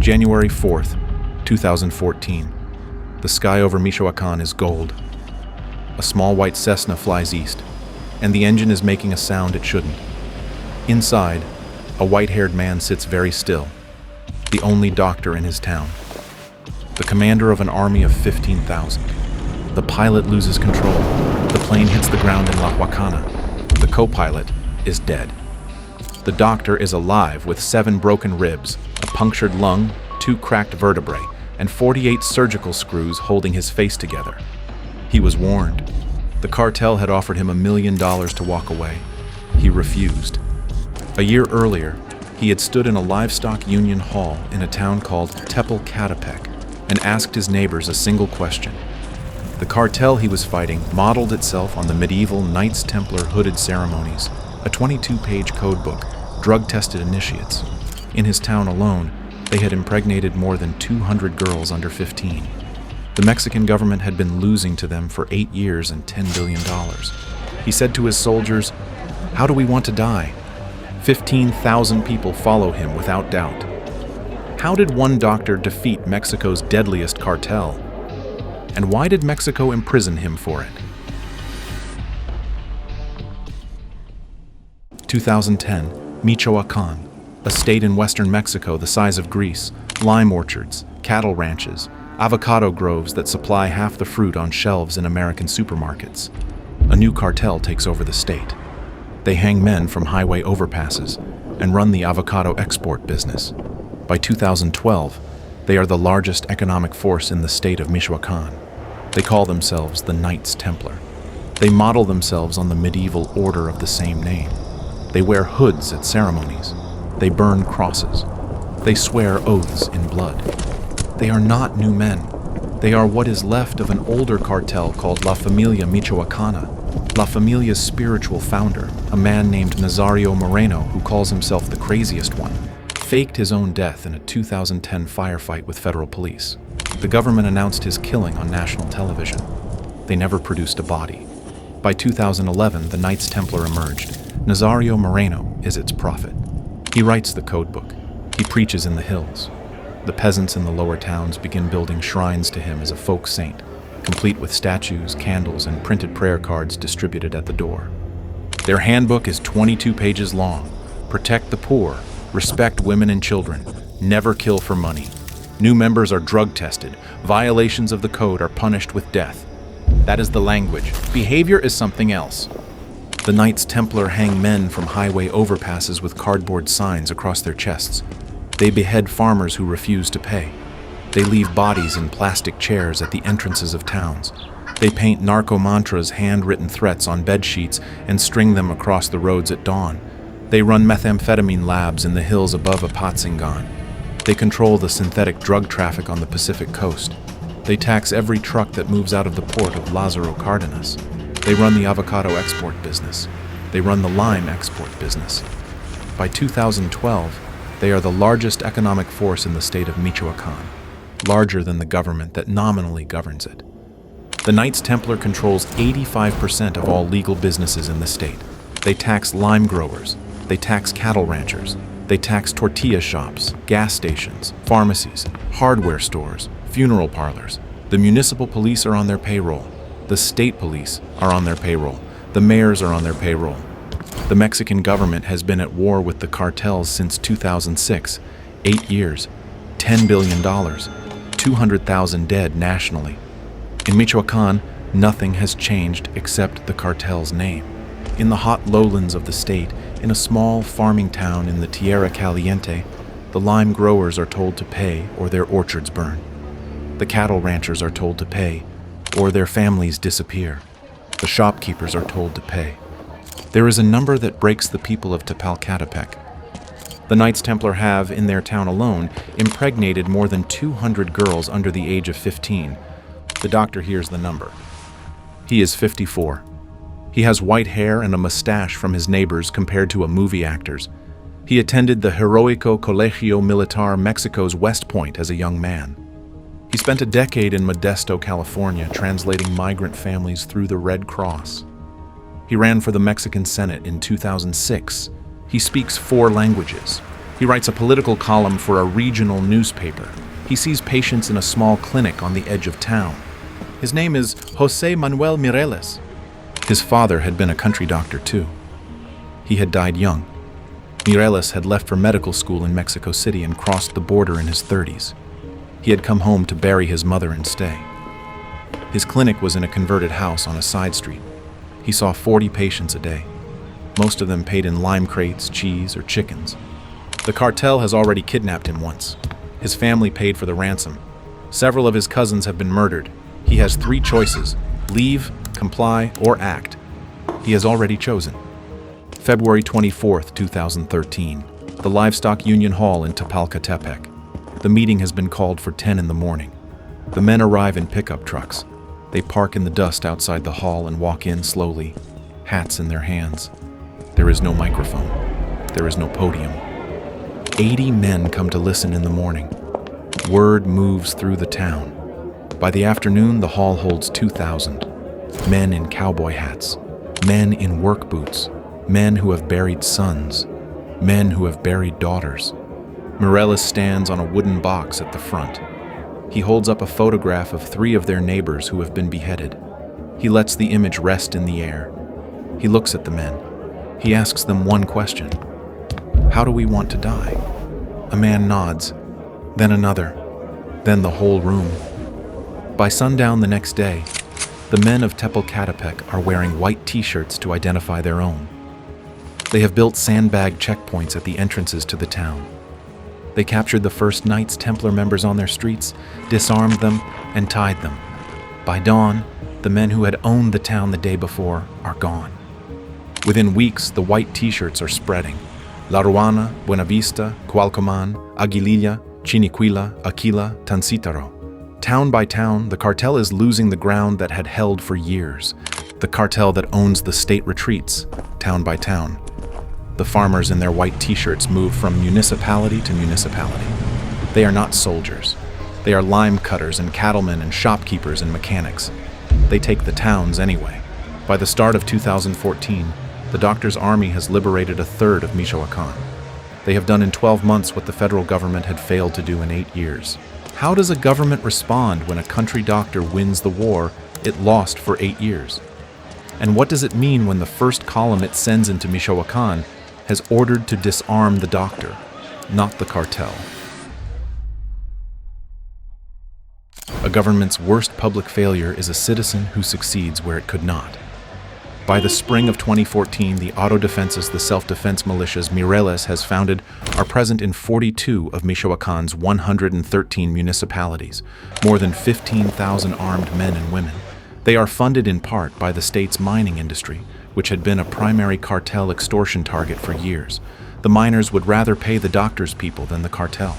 January 4th, 2014. The sky over Michoacán is gold. A small white Cessna flies east, and the engine is making a sound it shouldn't. Inside, a white-haired man sits very still, the only doctor in his town. The commander of an army of 15,000. The pilot loses control. The plane hits the ground in La Huacana. The co-pilot is dead. The doctor is alive with 7 broken ribs, a punctured lung, 2 cracked vertebrae, and 48 surgical screws holding his face together. He was warned. The cartel had offered him $1 million to walk away. He refused. A year earlier, he had stood in a livestock union hall in a town called Templar Cartel and asked his neighbors a single question. The cartel he was fighting modeled itself on the medieval Knights Templar hooded ceremonies, a 22-page codebook, drug-tested initiates. In his town alone, they had impregnated more than 200 girls under 15. The Mexican government had been losing to them for 8 years and $10 billion. He said to his soldiers, "How do we want to die?" 15,000 people follow him without doubt. How did one doctor defeat Mexico's deadliest cartel? And why did Mexico imprison him for it? 2010, Michoacán, a state in western Mexico the size of Greece, lime orchards, cattle ranches, avocado groves that supply half the fruit on shelves in American supermarkets. A new cartel takes over the state. They hang men from highway overpasses and run the avocado export business. By 2012, they are the largest economic force in the state of Michoacán. They call themselves the Knights Templar. They model themselves on the medieval order of the same name. They wear hoods at ceremonies. They burn crosses. They swear oaths in blood. They are not new men. They are what is left of an older cartel called La Familia Michoacana. La Familia's spiritual founder, a man named Nazario Moreno, who calls himself the craziest one, faked his own death in a 2010 firefight with federal police. The government announced his killing on national television. They never produced a body. By 2011, the Knights Templar emerged. Nazario Moreno is its prophet. He writes the codebook. He preaches in the hills. The peasants in the lower towns begin building shrines to him as a folk saint, complete with statues, candles, and printed prayer cards distributed at the door. Their handbook is 22 pages long. Protect the poor, respect women and children, never kill for money. New members are drug tested. Violations of the code are punished with death. That is the language. Behavior is something else. The Knights Templar hang men from highway overpasses with cardboard signs across their chests. They behead farmers who refuse to pay. They leave bodies in plastic chairs at the entrances of towns. They paint narco-mantras, handwritten threats on bed sheets, and string them across the roads at dawn. They run methamphetamine labs in the hills above Apatzingan. They control the synthetic drug traffic on the Pacific coast. They tax every truck that moves out of the port of Lázaro Cárdenas. They run the avocado export business. They run the lime export business. By 2012, they are the largest economic force in the state of Michoacán, larger than the government that nominally governs it. The Knights Templar controls 85% of all legal businesses in the state. They tax lime growers. They tax cattle ranchers. They tax tortilla shops, gas stations, pharmacies, hardware stores, funeral parlors. The municipal police are on their payroll. The state police are on their payroll. The mayors are on their payroll. The Mexican government has been at war with the cartels since 2006, 8 years, $10 billion, 200,000 dead nationally. In Michoacán, nothing has changed except the cartel's name. In the hot lowlands of the state, in a small farming town in the Tierra Caliente, the lime growers are told to pay or their orchards burn. The cattle ranchers are told to pay or their families disappear. The shopkeepers are told to pay. There is a number that breaks the people of Tepalcatepec. The Knights Templar have, in their town alone, impregnated more than 200 girls under the age of 15. The doctor hears the number. He is 54. He has white hair and a mustache from his neighbors compared to a movie actor's. He attended the Heroico Colegio Militar Mexico's West Point as a young man. He spent a decade in Modesto, California, translating migrant families through the Red Cross. He ran for the Mexican Senate in 2006. He speaks 4 languages. He writes a political column for a regional newspaper. He sees patients in a small clinic on the edge of town. His name is José Mireles. His father had been a country doctor too. He had died young. Mireles had left for medical school in Mexico City and crossed the border in his 30s. He had come home to bury his mother and stay. His clinic was in a converted house on a side street. He saw 40 patients a day. Most of them paid in lime crates, cheese, or chickens. The cartel has already kidnapped him once. His family paid for the ransom. Several of his cousins have been murdered. He has 3 choices: leave, comply, or act. He has already chosen. February 24th, 2013, the Livestock Union Hall in Tepalcatepec. The meeting has been called for 10 in the morning. The men arrive in pickup trucks. They park in the dust outside the hall and walk in slowly, hats in their hands. There is no microphone. There is no podium. 80 men come to listen in the morning. Word moves through the town. By the afternoon, the hall holds 2,000. Men in cowboy hats, men in work boots, men who have buried sons, men who have buried daughters. Mireles stands on a wooden box at the front. He holds up a photograph of 3 of their neighbors who have been beheaded. He lets the image rest in the air. He looks at the men. He asks them one question: how do we want to die? A man nods, then another, then the whole room. By sundown the next day, the men of Tepalcatepec are wearing white t-shirts to identify their own. They have built sandbag checkpoints at the entrances to the town. They captured the first Knights Templar members on their streets, disarmed them, and tied them. By dawn, the men who had owned the town the day before are gone. Within weeks, the white t-shirts are spreading. La Ruana, Buenavista, Cualcomán, Aguililla, Chiniquila, Aquila, Tancítaro. Town by town, the cartel is losing the ground that had held for years. The cartel that owns the state retreats, town by town. The farmers in their white t-shirts move from municipality to municipality. They are not soldiers. They are lime cutters and cattlemen and shopkeepers and mechanics. They take the towns anyway. By the start of 2014, the doctor's army has liberated a third of Michoacán. They have done in 12 months what the federal government had failed to do in 8 years. How does a government respond when a country doctor wins the war it lost for 8 years? And what does it mean when the first column it sends into Michoacán has ordered to disarm the doctor, not the cartel? A government's worst public failure is a citizen who succeeds where it could not. By the spring of 2014, the autodefenses, the self-defense militias Mireles has founded, are present in 42 of Michoacán's 113 municipalities, more than 15,000 armed men and women. They are funded in part by the state's mining industry, which had been a primary cartel extortion target for years. The miners would rather pay the doctor's people than the cartel.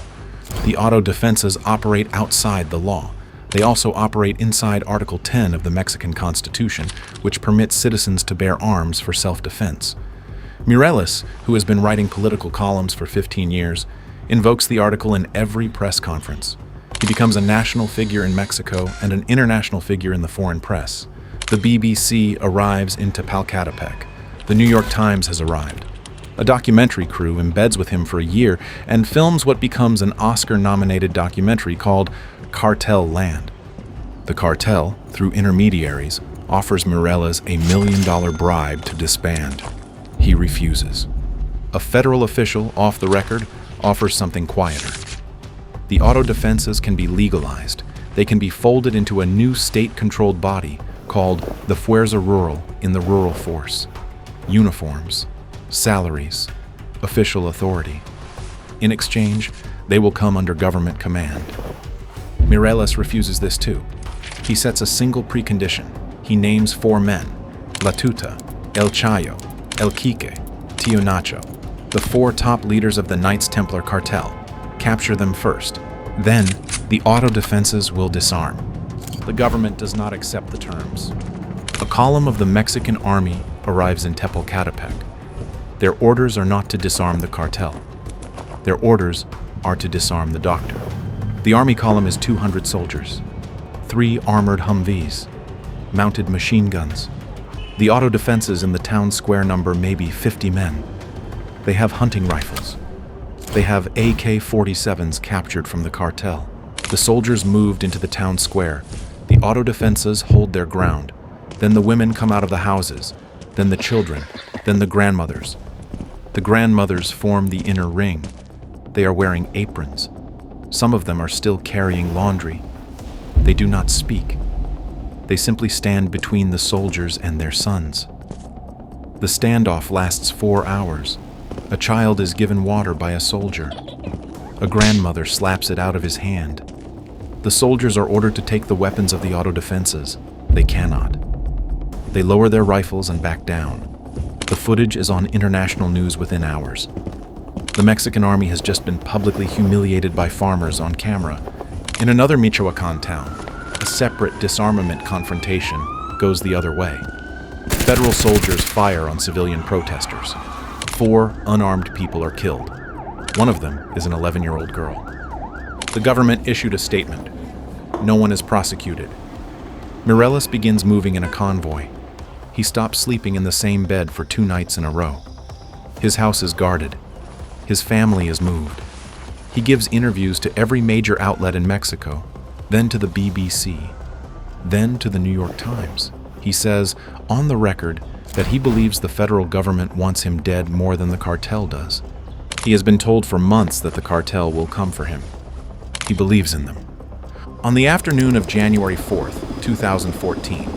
The autodefenses operate outside the law. They also operate inside Article 10 of the Mexican Constitution, which permits citizens to bear arms for self-defense. Mireles, who has been writing political columns for 15 years, invokes the article in every press conference. He becomes a national figure in Mexico and an international figure in the foreign press. The BBC arrives in Tepalcatepec. The New York Times has arrived. A documentary crew embeds with him for a year and films what becomes an Oscar-nominated documentary called Cartel Land. The cartel, through intermediaries, offers Mireles $1 million bribe to disband. He refuses. A federal official, off the record, offers something quieter. The autodefenses can be legalized. They can be folded into a new state-controlled body called the Fuerza Rural in the Rural Force. Uniforms, salaries, official authority. In exchange, they will come under government command. Mireles refuses this too. He sets a single precondition. He names 4 men: La Tuta, El Chayo, El Quique, Tio Nacho, the 4 top leaders of the Knights Templar Cartel. Capture them first. Then, the autodefenses will disarm. The government does not accept the terms. A column of the Mexican army arrives in Tepalcatepec. Their orders are not to disarm the cartel. Their orders are to disarm the doctor. The army column is 200 soldiers, 3 armored Humvees, mounted machine guns. The autodefenses in the town square number maybe 50 men. They have hunting rifles. They have AK-47s captured from the cartel. The soldiers moved into the town square. The auto defensas hold their ground. Then the women come out of the houses. Then the children. Then the grandmothers. The grandmothers form the inner ring. They are wearing aprons. Some of them are still carrying laundry. They do not speak. They simply stand between the soldiers and their sons. The standoff lasts 4 hours. A child is given water by a soldier. A grandmother slaps it out of his hand. The soldiers are ordered to take the weapons of the auto defenses. They cannot. They lower their rifles and back down. The footage is on international news within hours. The Mexican army has just been publicly humiliated by farmers on camera. In another Michoacán town, a separate disarmament confrontation goes the other way. Federal soldiers fire on civilian protesters. 4 unarmed people are killed. One of them is an 11-year-old girl. The government issued a statement. No one is prosecuted. Mireles begins moving in a convoy. He stops sleeping in the same bed for 2 nights in a row. His house is guarded. His family is moved. He gives interviews to every major outlet in Mexico, then to the BBC, then to the New York Times. He says, on the record, that he believes the federal government wants him dead more than the cartel does. He has been told for months that the cartel will come for him. He believes in them. On the afternoon of January 4th, 2014,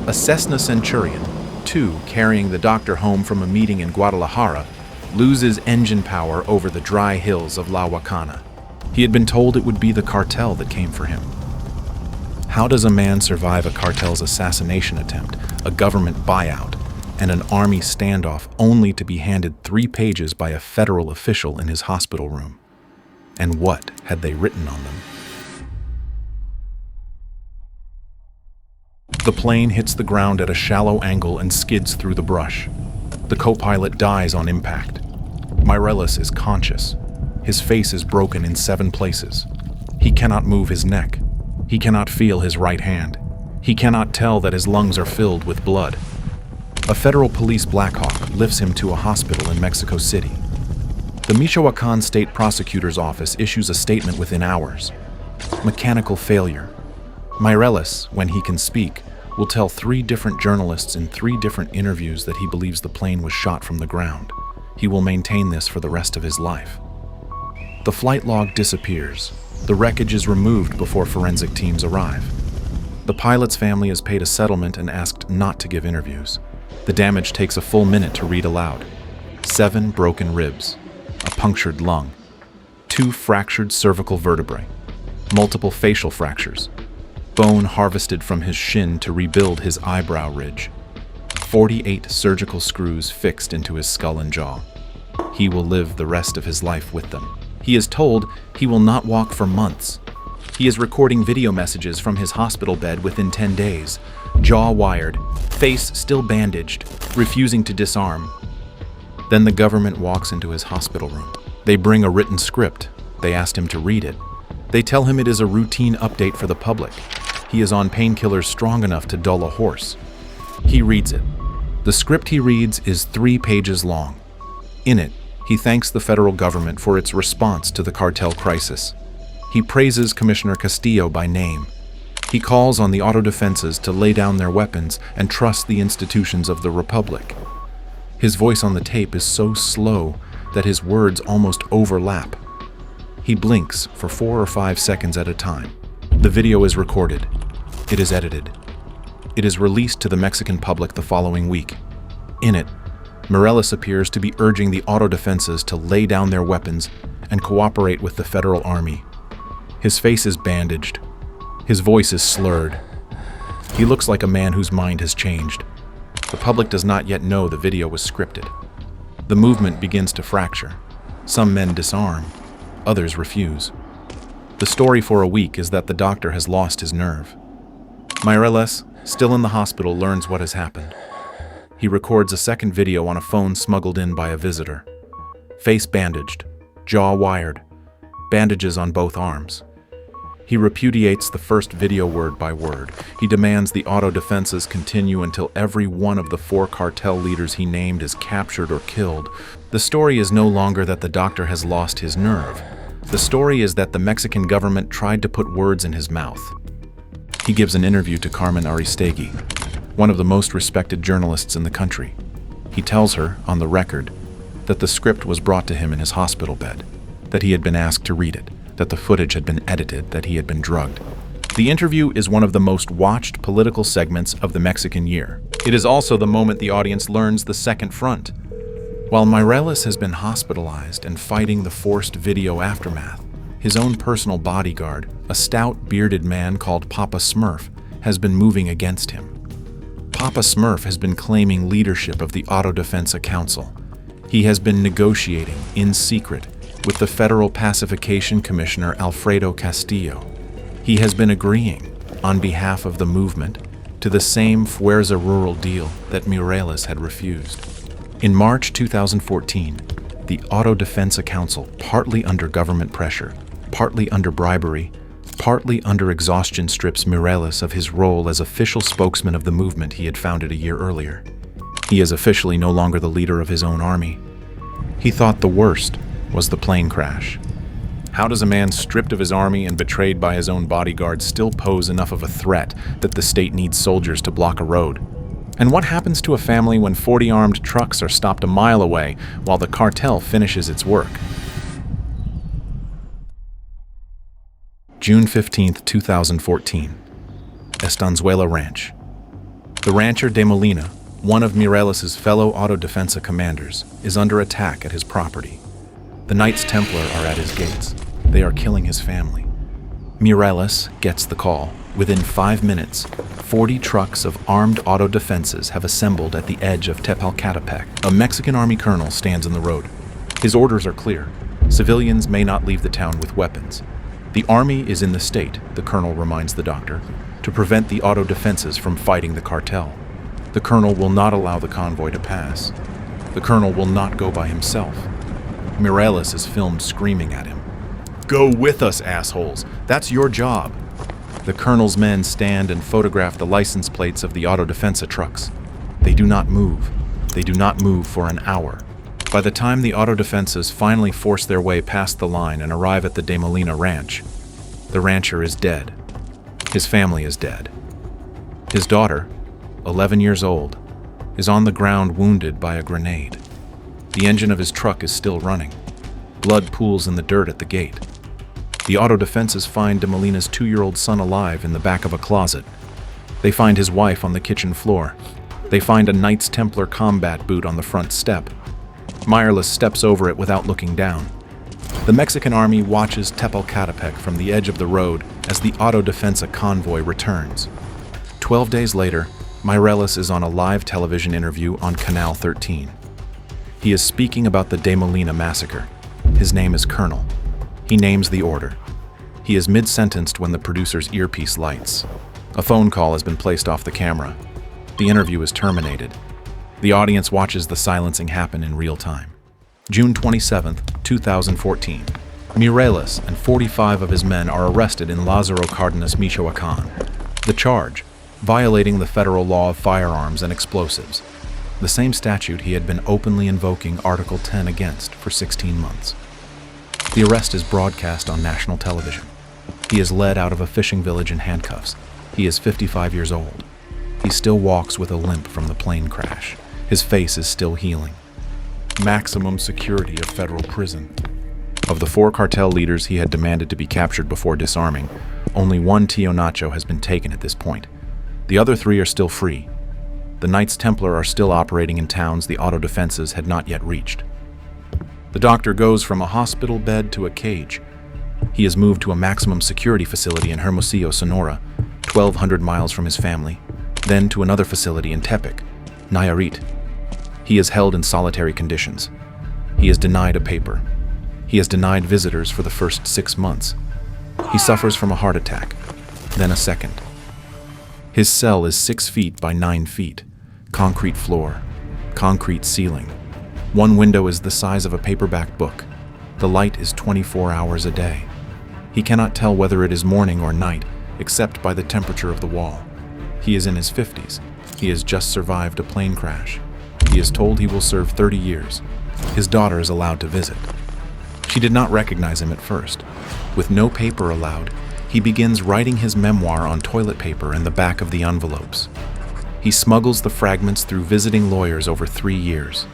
a Cessna Centurion, 2 carrying the doctor home from a meeting in Guadalajara, loses engine power over the dry hills of La Huacana. He had been told it would be the cartel that came for him. How does a man survive a cartel's assassination attempt, a government buyout, and an army standoff only to be handed 3 pages by a federal official in his hospital room? And what had they written on them? The plane hits the ground at a shallow angle and skids through the brush. The co-pilot dies on impact. Mireles is conscious. His face is broken in 7 places. He cannot move his neck. He cannot feel his right hand. He cannot tell that his lungs are filled with blood. A federal police Blackhawk lifts him to a hospital in Mexico City. The Michoacán State Prosecutor's Office issues a statement within hours. Mechanical failure. Mireles, when he can speak, will tell 3 different journalists in 3 different interviews that he believes the plane was shot from the ground. He will maintain this for the rest of his life. The flight log disappears. The wreckage is removed before forensic teams arrive. The pilot's family is paid a settlement and asked not to give interviews. The damage takes a full minute to read aloud. 7 broken ribs, a punctured lung, 2 fractured cervical vertebrae, multiple facial fractures, bone harvested from his shin to rebuild his eyebrow ridge, 48 surgical screws fixed into his skull and jaw. He will live the rest of his life with them. He is told he will not walk for months. He is recording video messages from his hospital bed within 10 days, jaw wired, face still bandaged, refusing to disarm. Then the government walks into his hospital room. They bring a written script. They asked him to read it. They tell him it is a routine update for the public. He is on painkillers strong enough to dull a horse. He reads it. The script he reads is 3 pages long. In it, he thanks the federal government for its response to the cartel crisis. He praises Commissioner Castillo by name. He calls on the auto defenses to lay down their weapons and trust the institutions of the Republic. His voice on the tape is so slow that his words almost overlap. He blinks for 4 or 5 seconds at a time. The video is recorded. It is edited. It is released to the Mexican public the following week. In it, Mireles appears to be urging the auto defenses to lay down their weapons and cooperate with the federal army. His face is bandaged. His voice is slurred. He looks like a man whose mind has changed. The public does not yet know the video was scripted. The movement begins to fracture. Some men disarm. Others refuse. The story for a week is that the doctor has lost his nerve. Mireles, still in the hospital, learns what has happened. He records a second video on a phone smuggled in by a visitor. Face bandaged, jaw wired, bandages on both arms. He repudiates the first video word by word. He demands the auto defenses continue until every one of the 4 cartel leaders he named is captured or killed. The story is no longer that the doctor has lost his nerve. The story is that the Mexican government tried to put words in his mouth. He gives an interview to Carmen Aristegui, one of the most respected journalists in the country. He tells her, on the record, that the script was brought to him in his hospital bed, that he had been asked to read it, that the footage had been edited, that he had been drugged. The interview is one of the most watched political segments of the Mexican year. It is also the moment the audience learns the second front. While Mireles has been hospitalized and fighting the forced video aftermath, his own personal bodyguard, a stout, bearded man called Papa Smurf, has been moving against him. Papa Smurf has been claiming leadership of the Auto Defensa Council. He has been negotiating, in secret, with the Federal Pacification Commissioner Alfredo Castillo. He has been agreeing, on behalf of the movement, to the same Fuerza Rural deal that Mireles had refused. In March 2014, the Auto Defensa Council, partly under government pressure, partly under bribery, partly under exhaustion, strips Mireles of his role as official spokesman of the movement he had founded a year earlier. He is officially no longer the leader of his own army. He thought the worst was the plane crash. How does a man stripped of his army and betrayed by his own bodyguard still pose enough of a threat that the state needs soldiers to block a road? And what happens to a family when 40 armed trucks are stopped a mile away while the cartel finishes its work? June 15, 2014. Estanzuela Ranch. The rancher de Molina, one of Mireles' fellow Auto Defensa commanders, is under attack at his property. The Knights Templar are at his gates. They are killing his family. Mireles gets the call. Within 5 minutes, 40 trucks of armed auto defenses have assembled at the edge of Tepalcatepec. A Mexican army colonel stands in the road. His orders are clear. Civilians may not leave the town with weapons. The army is in the state, the colonel reminds the doctor, to prevent the auto defenses from fighting the cartel. The colonel will not allow the convoy to pass. The colonel will not go by himself. Mireles is filmed screaming at him. "Go with us, assholes! That's your job!" The colonel's men stand and photograph the license plates of the Auto Defensa trucks. They do not move. They do not move for an hour. By the time the Auto Defensas finally force their way past the line and arrive at the De Molina ranch, the rancher is dead. His family is dead. His daughter, 11 years old, is on the ground wounded by a grenade. The engine of his truck is still running. Blood pools in the dirt at the gate. The Auto Defenses find De Molina's 2-year-old son alive in the back of a closet. They find his wife on the kitchen floor. They find a Knights Templar combat boot on the front step. Mireles steps over it without looking down. The Mexican army watches Tepalcatepec from the edge of the road as the Auto Defensa convoy returns. 12 days later, Mireles is on a live television interview on Canal 13. He is speaking about the De Molina massacre. His name is Colonel. He names the order. He is mid-sentenced when the producer's earpiece lights. A phone call has been placed off the camera. The interview is terminated. The audience watches the silencing happen in real time. June 27, 2014. Mireles and 45 of his men are arrested in Lázaro Cárdenas, Michoacán. The charge: violating the federal law of firearms and explosives, the same statute he had been openly invoking Article 10 against for 16 months. The arrest is broadcast on national television. He is led out of a fishing village in handcuffs. He is 55 years old. He still walks with a limp from the plane crash. His face is still healing. Maximum security of federal prison. Of the 4 cartel leaders he had demanded to be captured before disarming, only one Tío Nacho has been taken at this point. The other 3 are still free. The Knights Templar are still operating in towns the Auto Defenses had not yet reached. The doctor goes from a hospital bed to a cage. He is moved to a maximum security facility in Hermosillo, Sonora, 1,200 miles from his family, then to another facility in Tepic, Nayarit. He is held in solitary conditions. He is denied a paper. He is denied visitors for the first 6 months. He suffers from a heart attack, then a second. His cell is 6 feet by 9 feet, concrete floor, concrete ceiling. One window is the size of a paperback book. The light is 24 hours a day. He cannot tell whether it is morning or night, except by the temperature of the wall. He is in his 50s. He has just survived a plane crash. He is told he will serve 30 years. His daughter is allowed to visit. She did not recognize him at first. With no paper allowed, he begins writing his memoir on toilet paper in the back of the envelopes. He smuggles the fragments through visiting lawyers over 3 years.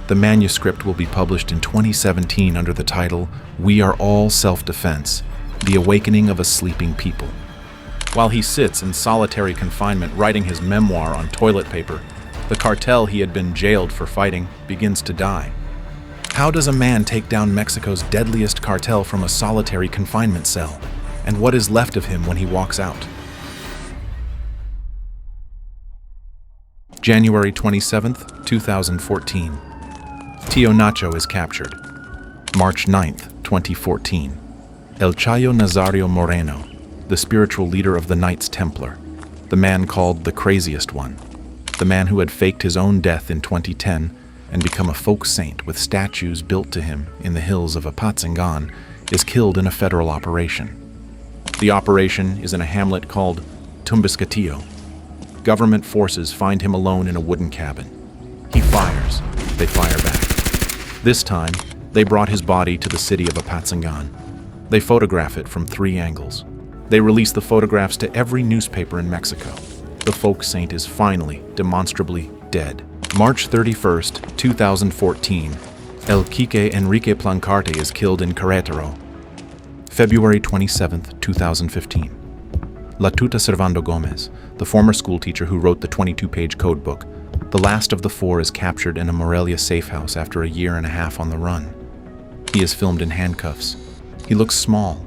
The manuscript will be published in 2017 under the title, "We Are All Self-Defense: The Awakening of a Sleeping People." While he sits in solitary confinement writing his memoir on toilet paper, the cartel he had been jailed for fighting begins to die. How does a man take down Mexico's deadliest cartel from a solitary confinement cell? And what is left of him when he walks out? January 27th, 2014. Tio Nacho is captured. March 9th, 2014. El Chayo Nazario Moreno, the spiritual leader of the Knights Templar, the man called the craziest one, the man who had faked his own death in 2010 and become a folk saint with statues built to him in the hills of Apatzingán, is killed in a federal operation. The operation is in a hamlet called Tumbiscatillo. Government forces find him alone in a wooden cabin. He fires. They fire back. This time, they brought his body to the city of Apatzingán. They photograph it from 3 angles. They release the photographs to every newspaper in Mexico. The folk saint is finally, demonstrably dead. March 31st, 2014, El Quique Enrique Plancarte is killed in Querétaro. February 27th, 2015. La Tuta Servando Gomez, the former schoolteacher who wrote the 22-page code book, the last of the 4 is captured in a Morelia safe house after a year and a half on the run. He is filmed in handcuffs. He looks small.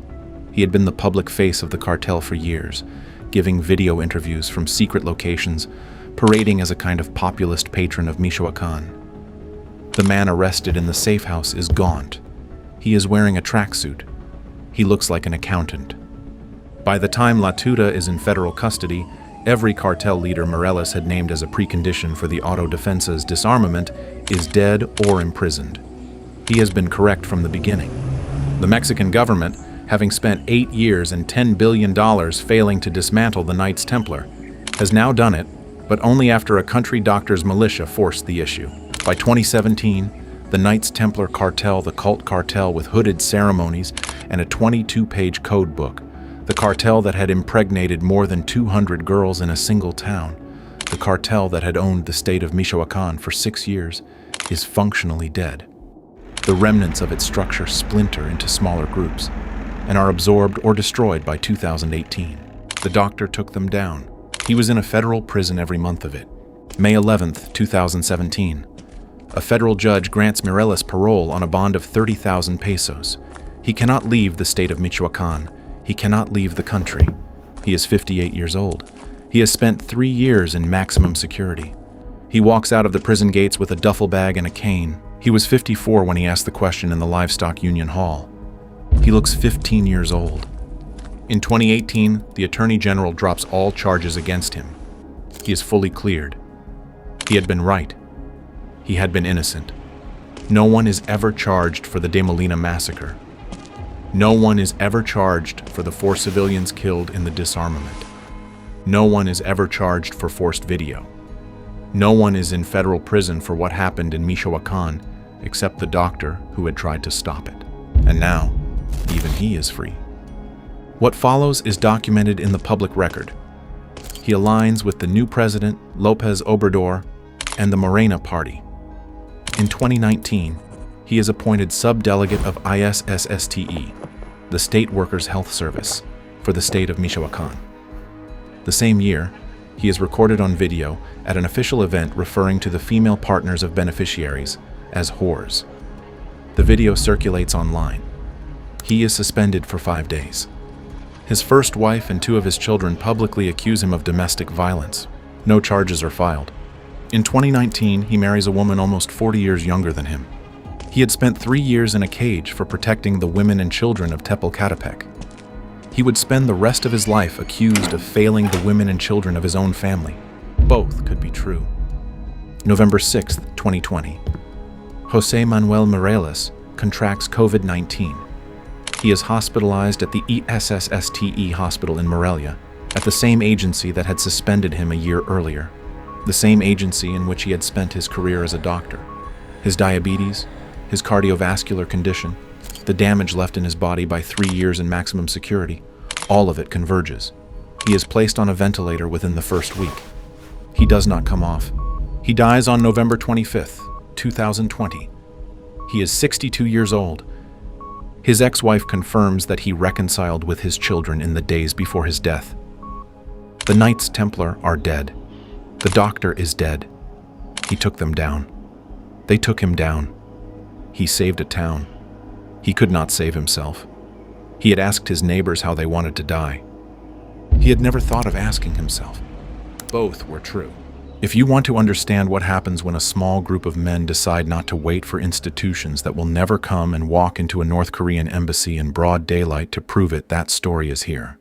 He had been the public face of the cartel for years, giving video interviews from secret locations, parading as a kind of populist patron of Michoacán. The man arrested in the safe house is gaunt. He is wearing a tracksuit. He looks like an accountant. By the time La Tuta is in federal custody, every cartel leader Mireles had named as a precondition for the Autodefensa's disarmament is dead or imprisoned. He has been correct from the beginning. The Mexican government, having spent 8 years and $10 billion failing to dismantle the Knights Templar, has now done it, but only after a country doctor's militia forced the issue. By 2017, the Knights Templar Cartel, the cult cartel with hooded ceremonies and a 22-page code book, the cartel that had impregnated more than 200 girls in a single town, the cartel that had owned the state of Michoacán for 6 years, is functionally dead. The remnants of its structure splinter into smaller groups and are absorbed or destroyed by 2018. The doctor took them down. He was in a federal prison every month of it. May 11th, 2017. A federal judge grants Mireles parole on a bond of 30,000 pesos. He cannot leave the state of Michoacán. He cannot leave the country. He is 58 years old. He has spent 3 years in maximum security. He walks out of the prison gates with a duffel bag and a cane. He was 54 when he asked the question in the Livestock Union Hall. He looks 15 years old. In 2018, the Attorney General drops all charges against him. He is fully cleared. He had been right. He had been innocent. No one is ever charged for the De Molina massacre. No one is ever charged for the 4 civilians killed in the disarmament. No one is ever charged for forced video. No one is in federal prison for what happened in Michoacán except the doctor who had tried to stop it. And now, even he is free. What follows is documented in the public record. He aligns with the new president, López Obrador, and the Morena Party. In 2019, he is appointed subdelegate of ISSSTE, the State Workers' Health Service, for the state of Michoacán. The same year, he is recorded on video at an official event referring to the female partners of beneficiaries as whores. The video circulates online. He is suspended for 5 days. His first wife and 2 of his children publicly accuse him of domestic violence. No charges are filed. In 2019, he marries a woman almost 40 years younger than him. He had spent 3 years in a cage for protecting the women and children of Tepalcatepec. He would spend the rest of his life accused of failing the women and children of his own family. Both could be true. November 6, 2020. José Manuel Mireles contracts COVID-19. He is hospitalized at the ESSSTE hospital in Morelia, at the same agency that had suspended him a year earlier, the same agency in which he had spent his career as a doctor. His diabetes, his cardiovascular condition, the damage left in his body by 3 years in maximum security, all of it converges. He is placed on a ventilator within the first week. He does not come off. He dies on November 25th, 2020. He is 62 years old. His ex-wife confirms that he reconciled with his children in the days before his death. The Knights Templar are dead. The doctor is dead. He took them down. They took him down. He saved a town. He could not save himself. He had asked his neighbors how they wanted to die. He had never thought of asking himself. Both were true. If you want to understand what happens when a small group of men decide not to wait for institutions that will never come and walk into a North Korean embassy in broad daylight to prove it, that story is here.